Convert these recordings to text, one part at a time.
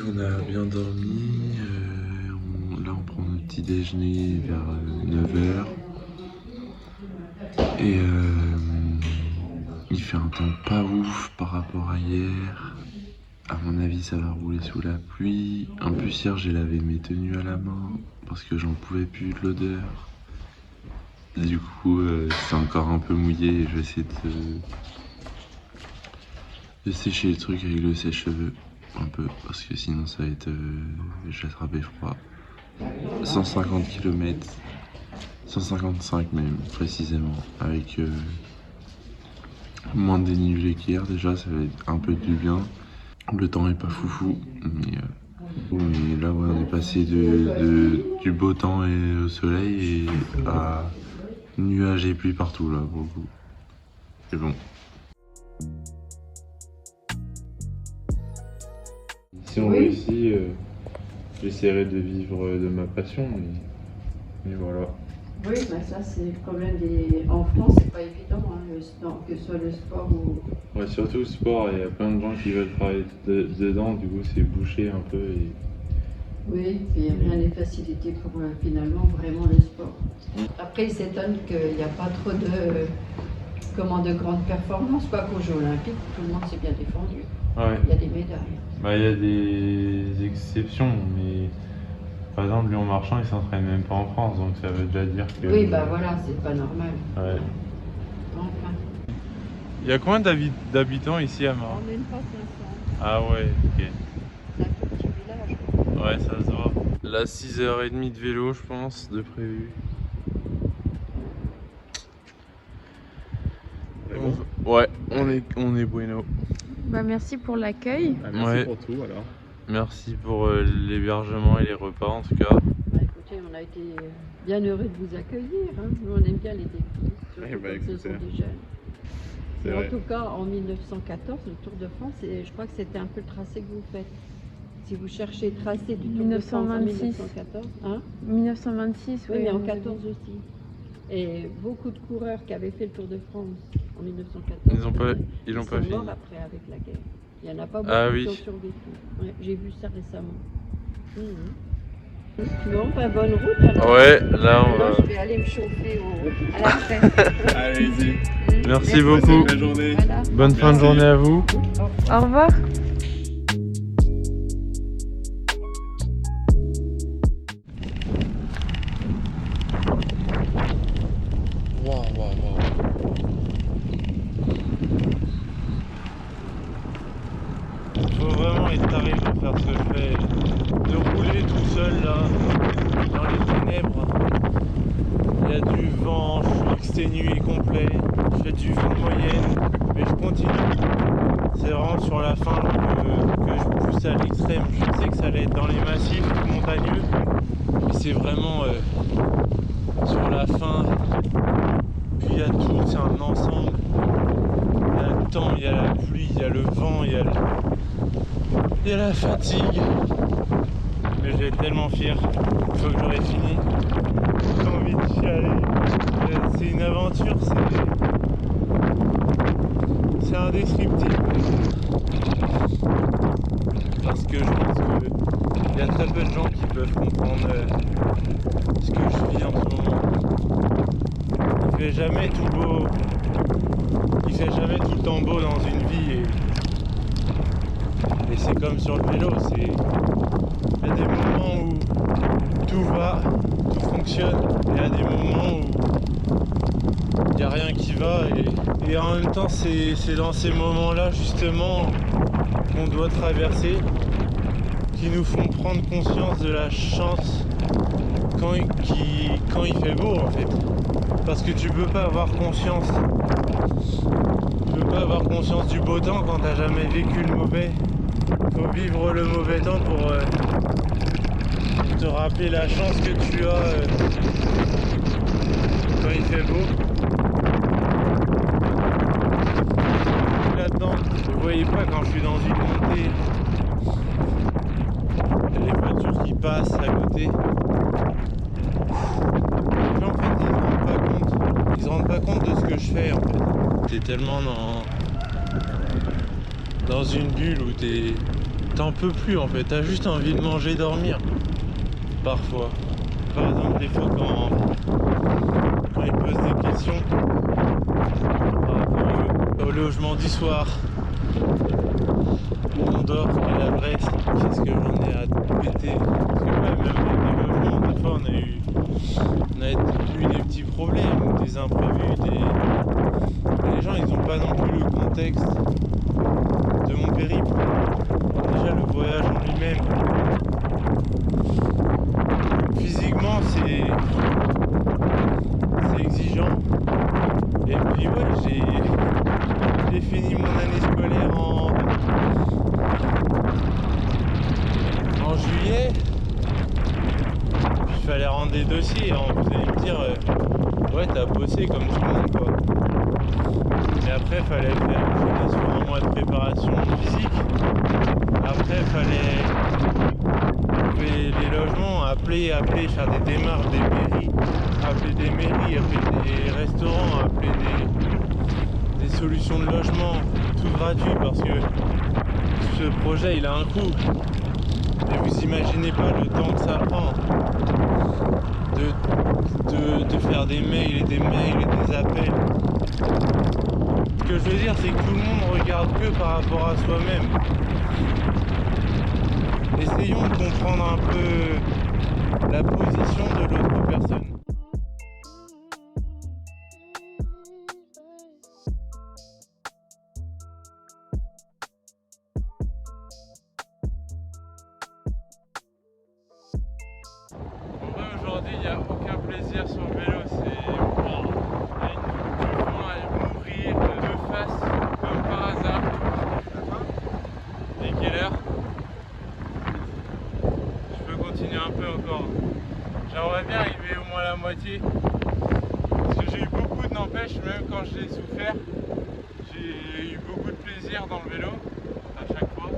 On a bien dormi, là on prend notre petit déjeuner vers 9h et il fait un temps pas ouf par rapport à hier. À mon avis ça va rouler sous la pluie. En plus hier j'ai lavé mes tenues à la main parce que j'en pouvais plus de l'odeur. Du coup c'est encore un peu mouillé et je vais essayer de sécher le truc avec le sèche-cheveux. Un peu, parce que sinon ça va être... je vais attraper froid. 150 km, 155 même précisément, avec moins de dénivelé qu'hier déjà, ça va être un peu du bien. Le temps est pas foufou, mais là ouais, on est passé du beau temps et au soleil et à nuages et pluie partout là pour le coup. C'est bon. Si on réussit, j'essaierai de vivre de ma passion, mais voilà. Oui, mais ça c'est le problème En France, c'est pas évident, hein, que ce soit le sport ou... Ouais, surtout le sport, il y a plein de gens qui veulent travailler dedans, du coup c'est bouché un peu et... Oui, puis rien n'est facilité pour finalement vraiment le sport. Après, ils s'étonnent qu'il n'y a pas trop de grandes performances, quoi qu'aux Jeux Olympiques, tout le monde s'est bien défendu. Ouais. Il y a des médailles. Bah, il y a des exceptions, mais par exemple, Lyon Marchand, il s'entraîne même pas en France, donc ça veut déjà dire que... Oui, bah voilà, c'est pas normal. Ouais. Enfin. Il y a combien d'habitants ici à Mar? On n'est pas 500. Ah ouais, ok. C'est un tout petit village. Ouais, ça se voit. Là, 6h30 de vélo, je pense, de prévu. Ouais, on est bueno. Bah merci pour l'accueil. Merci pour tout alors. Merci pour l'hébergement et les repas en tout cas. Bah, écoutez, on a été bien heureux de vous accueillir. Hein. Nous, on aime bien les défis, surtout quand ce sont des jeunes. C'est Et en vrai. tout cas, en 1914, le Tour de France, et je crois que c'était un peu le tracé que vous faites. Si vous cherchez le tracé du Tour de France en 1914, hein 1926, oui, mais en 14 aussi. Et beaucoup de coureurs qui avaient fait le Tour de France en 1914, Ils l'ont sont pas fini. morts après avec la guerre. Il n'y en a pas beaucoup Ah oui. qui ont survécu. Ouais, j'ai vu ça récemment. Bon, bah, bonne route alors. Ouais, là on Maintenant, va... je vais aller me chauffer à la fête. Allez-y. Merci beaucoup. Bonne journée. Voilà. Bonne fin de journée à vous. Au revoir. Faut vraiment être taré pour faire ce que je fais. De rouler tout seul là, dans les ténèbres. Il y a du vent, je suis exténué complet. Je fais du vent de moyenne, mais je continue. C'est vraiment sur la fin que je pousse à l'extrême. Je sais que ça allait être dans les massifs montagneux. Mais c'est vraiment sur la fin. Puis il y a tout, c'est un ensemble. Il y a le temps, il y a la pluie, il y a le vent, il y a la fatigue. Mais je vais être tellement fier. Une fois que j'aurai fini, j'ai envie de chialer. C'est une aventure, c'est indescriptible. Parce que je pense qu'il y a très peu de gens qui peuvent comprendre ce que je vis en ce moment. Il fait jamais tout beau. Il fait jamais tout le temps beau dans une vie et c'est comme sur le vélo, il y a des moments où tout va, tout fonctionne, et il y a des moments où il n'y a rien qui va et en même temps c'est dans ces moments-là justement qu'on doit traverser qui nous font prendre conscience de la chance quand il fait beau en fait. Parce que tu peux pas avoir conscience. Tu peux pas avoir conscience du beau temps quand t'as jamais vécu le mauvais. Faut vivre le mauvais temps pour te rappeler la chance que tu as quand il fait beau. là-dedans. Vous voyez pas quand je suis dans une montée, il y a les voitures qui passent à côté. Et en fait, ils se rendent pas compte de ce que je fais en fait. T'es tellement dans une bulle où t'en peux plus en fait. T'as juste envie de manger, dormir. Parfois. Par exemple, des fois quand ils posent des questions par rapport au logement du soir, on dort, quelle adresse, qu'est-ce que j'en ai à péter. Parce que ouais, même avec des logements, des fois on a eu des petits problèmes, des imprévus, les gens ils ont pas non plus le contexte de mon périple. Déjà le voyage en lui-même, physiquement c'est exigeant. Et puis ouais, j'ai fini mon année scolaire en juillet. Il fallait rendre des dossiers. Vous allez me dire, ouais, t'as bossé comme tout le monde, quoi. Mais après, il fallait faire sur un mois de préparation physique. Après, il fallait trouver les logements, appeler, faire des démarches des mairies, appeler des mairies, appeler des restaurants, appeler des solutions de logement, tout gratuit parce que ce projet il a un coût. Et vous imaginez pas le temps que ça prend de faire des mails et des appels. Ce que je veux dire, c'est que tout le monde regarde que par rapport à soi-même. Essayons de comprendre un peu la position de l'autre personne. Aujourd'hui, il n'y a aucun plaisir sur le vélo, c'est wow. Il y a du vent à mourir de face comme par hasard. Et quelle heure? Je peux continuer un peu encore. J'aimerais bien arriver au moins à la moitié. Parce que j'ai eu beaucoup de n'empêche, même quand je l'ai souffert, j'ai eu beaucoup de plaisir dans le vélo, à chaque fois.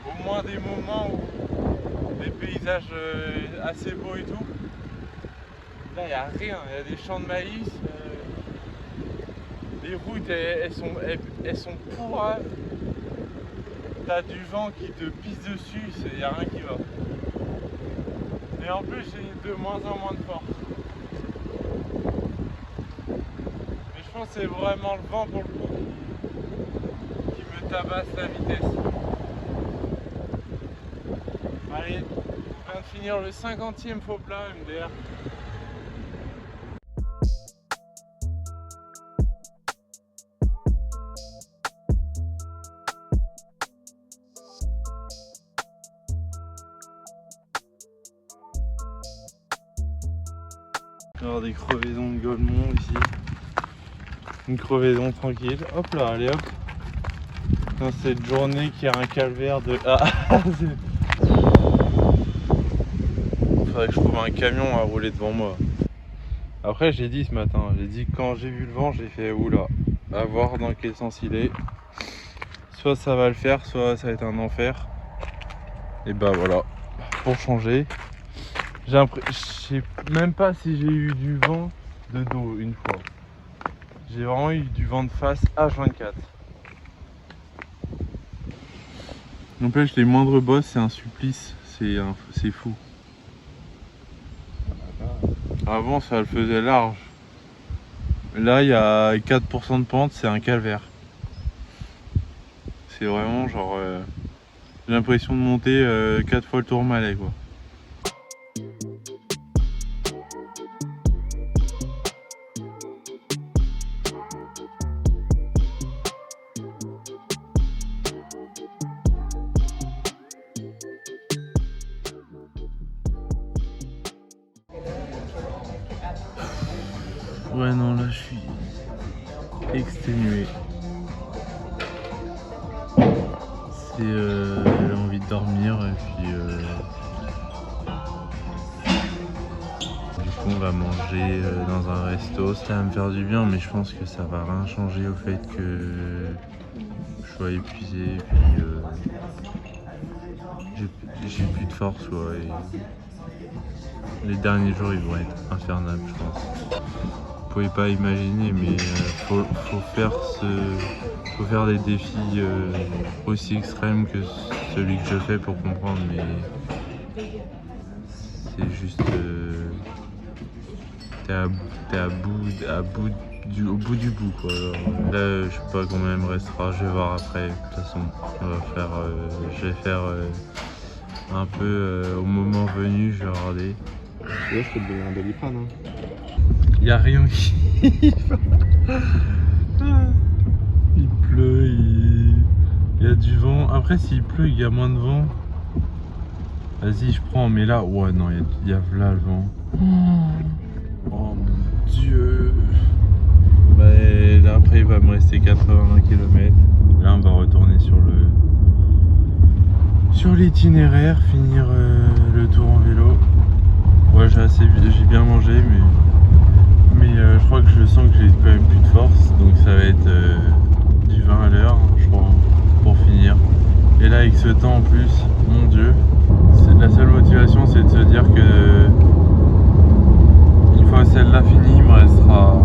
Au moins des moments où des paysages assez beaux et tout. Là, il n'y a rien, il y a des champs de maïs. Les routes, elles sont pourraves. T'as du vent qui te pisse dessus, il n'y a rien qui va. Et en plus, j'ai de moins en moins de force. Mais je pense que c'est vraiment le vent pour le coup qui me tabasse la vitesse. Allez, on vient de finir le 50e faux plat MDR. Alors des crevaisons de Golemont ici. Une crevaison tranquille. Hop là, allez hop. Dans cette journée qui a un calvaire de... Ah faudrait que je trouve un camion à rouler devant moi. Après j'ai dit ce matin, j'ai dit quand j'ai vu le vent, j'ai fait oula, à voir dans quel sens il est. Soit ça va le faire, soit ça va être un enfer. Et bah voilà, pour changer. Je sais même pas si j'ai eu du vent de dos une fois. J'ai vraiment eu du vent de face H24. N'empêche, les moindres bosses, c'est un supplice, c'est fou. Avant, ça le faisait large. Là, il y a 4% de pente, c'est un calvaire. C'est vraiment genre... j'ai l'impression de monter 4 fois le Tourmalet, quoi. Ouais non là je suis exténué. C'est j'ai envie de dormir et puis du coup on va manger dans un resto. Ça va me faire du bien mais je pense que ça va rien changer au fait que sois épuisé, et puis j'ai plus de force, quoi, et les derniers jours ils vont être infernables, je pense. Vous pouvez pas imaginer, mais faut faire des défis aussi extrêmes que celui que je fais pour comprendre, mais c'est juste t'es au bout du bout, quoi. Alors, là je sais pas combien il me restera, je vais voir après. De toute façon je vais faire un peu au moment venu, je vais regarder. Ouais, je peux te donner un Doliprane. Hein. Il y a rien qui il pleut, il y a du vent. Après s'il pleut, il y a moins de vent. Vas-y, je prends, mais là, ouais, non, il y a là le vent. Oh mon dieu. Bah, là, après, il va me rester 80 km. Là, on va retourner sur l'itinéraire, finir le tour en vélo. Ouais, j'ai bien mangé, mais je crois que je sens que j'ai quand même plus de force. Donc, ça va être du 20 à l'heure, je crois, pour finir. Et là, avec ce temps en plus, mon dieu. La seule motivation, c'est de se dire que une fois celle-là finie, il me restera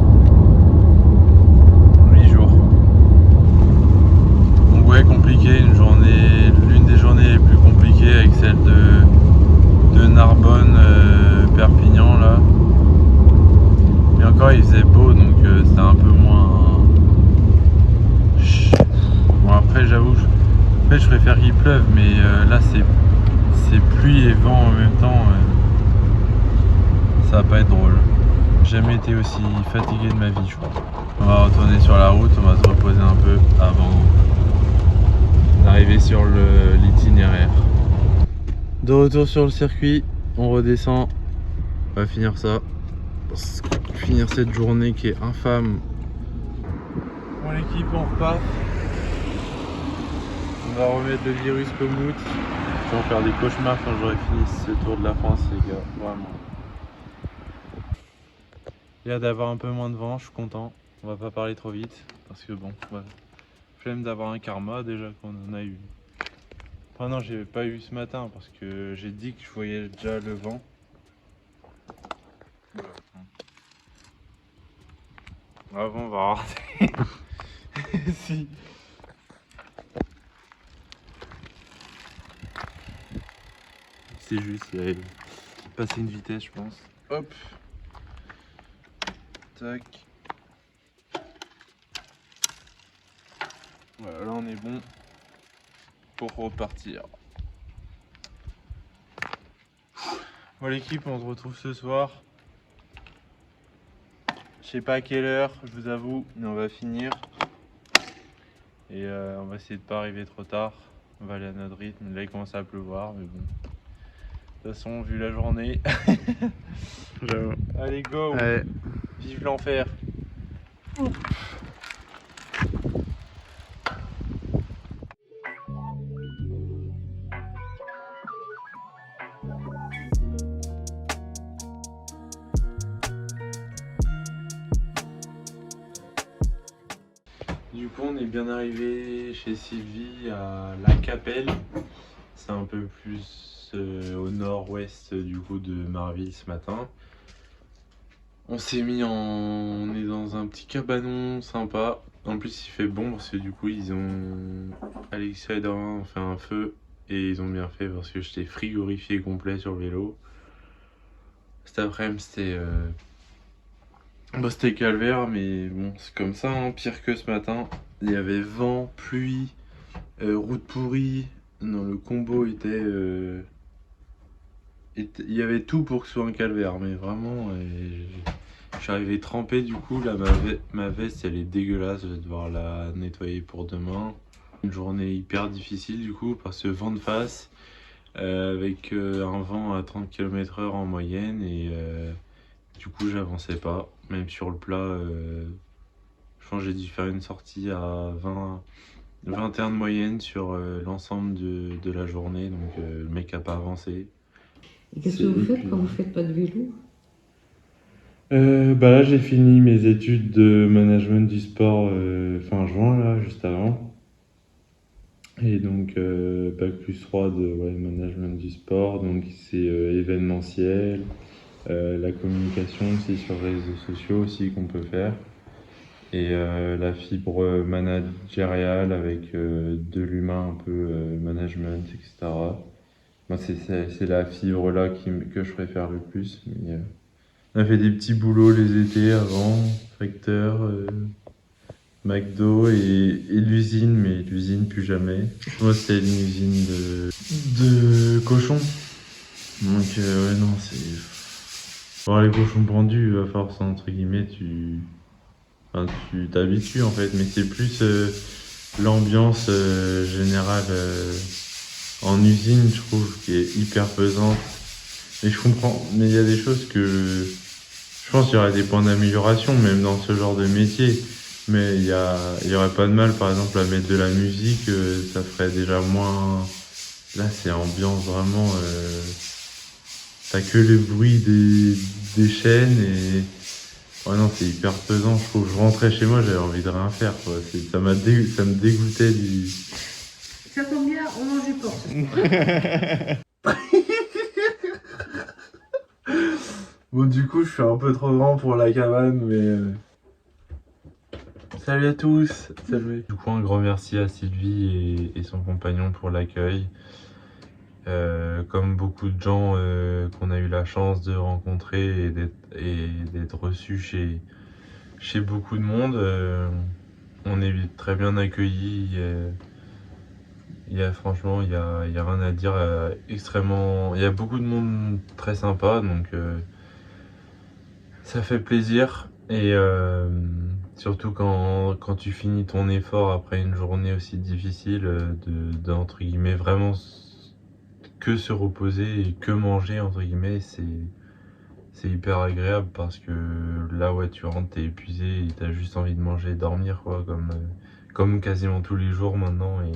8 jours. Donc ouais, compliqué, l'une des journées les plus compliquées avec celle de Narbonne, Perpignan là. Mais encore il faisait beau, donc c'était un peu moins. Bon après j'avoue, en fait je préfère qu'il pleuve, mais là c'est pluie et vent en même temps, ça va pas être drôle. J'ai jamais été aussi fatigué de ma vie, je crois. On va retourner sur la route, on va se reposer un peu avant d'arriver sur l'itinéraire. De retour sur le circuit, on redescend, on va finir ça, finir cette journée qui est infâme. Bon l'équipe, on repart. On va remettre le virus Komoot. Je vais en faire des cauchemars quand j'aurai fini ce tour de la France, les gars, vraiment. Il y a d'avoir un peu moins de vent, je suis content. On va pas parler trop vite parce que bon, voilà. Flemme d'avoir un karma déjà qu'on en a eu. Enfin non, j'ai pas eu ce matin parce que j'ai dit que je voyais déjà le vent. Avant, on va rater. Si. C'est juste, il a passé une vitesse, je pense. Hop. Tac. Voilà, là on est bon pour repartir. Bon l'équipe, on se retrouve ce soir. Je sais pas à quelle heure, je vous avoue, mais on va finir. Et on va essayer de pas arriver trop tard. On va aller à notre rythme. Là il commence à pleuvoir, mais bon. De toute façon, vu la journée. Allez go. Ouais. Vive l'enfer. Du coup, on est bien arrivé chez Sylvie à La Capelle. C'est un peu plus au nord-ouest du coup de Marville ce matin. On est dans un petit cabanon sympa. En plus, il fait bon parce que du coup, Alexia et Dorian ont fait un feu et ils ont bien fait parce que j'étais frigorifié complet sur le vélo. Cet après-midi, c'était calvaire, mais bon, c'est comme ça, hein, pire que ce matin. Il y avait vent, pluie, route pourrie. Non, le combo était. Il y avait tout pour que ce soit un calvaire, mais vraiment. Je suis arrivé trempé, du coup. Là, ma veste, elle est dégueulasse. Je vais devoir la nettoyer pour demain. Une journée hyper difficile, du coup, parce que vent de face, avec un vent à 30 km/h en moyenne, et du coup, j'avançais pas. Même sur le plat, je pense que j'ai dû faire une sortie à 21 de moyenne sur l'ensemble de la journée, donc le mec a pas avancé. Et qu'est-ce que vous faites quand vous faites pas de vélo? Bah là j'ai fini mes études de management du sport fin juin, là, juste avant. Et donc, Bac plus 3 de management du sport, donc c'est événementiel, la communication aussi sur les réseaux sociaux aussi qu'on peut faire, et la fibre managériale avec de l'humain un peu, management, etc. Moi, c'est la fibre là que je préfère le plus. Mais, on a fait des petits boulots les étés avant, facteur, McDo et l'usine, mais l'usine plus jamais. Moi, c'était une usine de cochons. Donc, ouais, non, c'est. Bon, les cochons pendus, à force, entre guillemets, tu t'habitues en fait, mais c'est plus l'ambiance générale en usine, je trouve, qui est hyper pesante. Et je comprends, mais il y a des choses que. Je pense qu'il y aurait des points d'amélioration, même dans ce genre de métier. Mais il y aurait pas de mal, par exemple, à mettre de la musique, ça ferait déjà moins. Là, c'est ambiance vraiment. T'as que le bruit des chaînes et. Ouais, non, c'est hyper pesant, je trouve. Je rentrais chez moi, j'avais envie de rien faire, quoi. Ça me dégoûtait du. Ça tombe bien, on mange du porc ce soir. Bon, du coup, je suis un peu trop grand pour la cabane, mais. Salut à tous! Salut! Du coup, un grand merci à Sylvie et son compagnon pour l'accueil. Comme beaucoup de gens qu'on a eu la chance de rencontrer et d'être reçus chez beaucoup de monde, on est très bien accueillis. Franchement, il y a rien à dire. Il y a beaucoup de monde très sympa, donc ça fait plaisir. Et surtout quand tu finis ton effort après une journée aussi difficile, entre guillemets, vraiment que se reposer et que manger, entre guillemets, c'est hyper agréable parce que là, ouais, tu rentres, t'es épuisé et t'as juste envie de manger et dormir, quoi, comme quasiment tous les jours maintenant. Et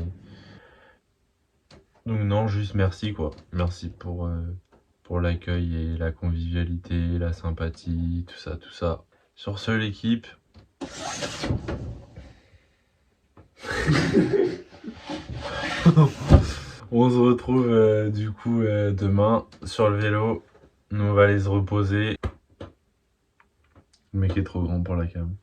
donc, non, juste merci, quoi. Merci pour l'accueil et la convivialité, la sympathie, tout ça, tout ça. Sur ce, l'équipe. On se retrouve du coup demain sur le vélo. Nous on va aller se reposer. Le mec est trop grand pour la cam.